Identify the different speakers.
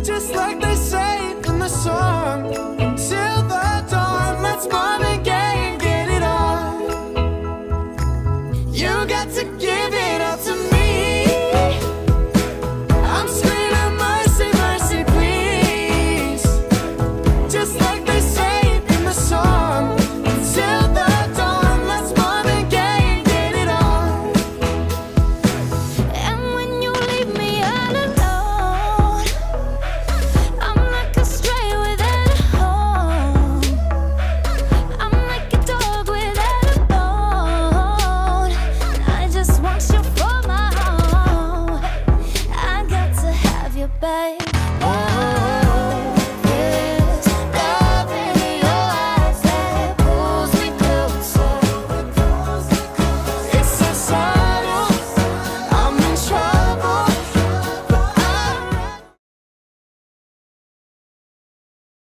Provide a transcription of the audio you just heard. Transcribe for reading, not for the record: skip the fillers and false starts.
Speaker 1: just like they say in the song. Until the dawn, let's mom and gay and get it on. You got to give it up to me. I'm screaming mercy, mercy, please. Just like they say in the song. Until the dawn, let's mom and gay and get it on.
Speaker 2: And when you leave me all alone, I'm like a stray without a home. I'm like a dog without a bone. I just want you for my own. I got to have you, babe.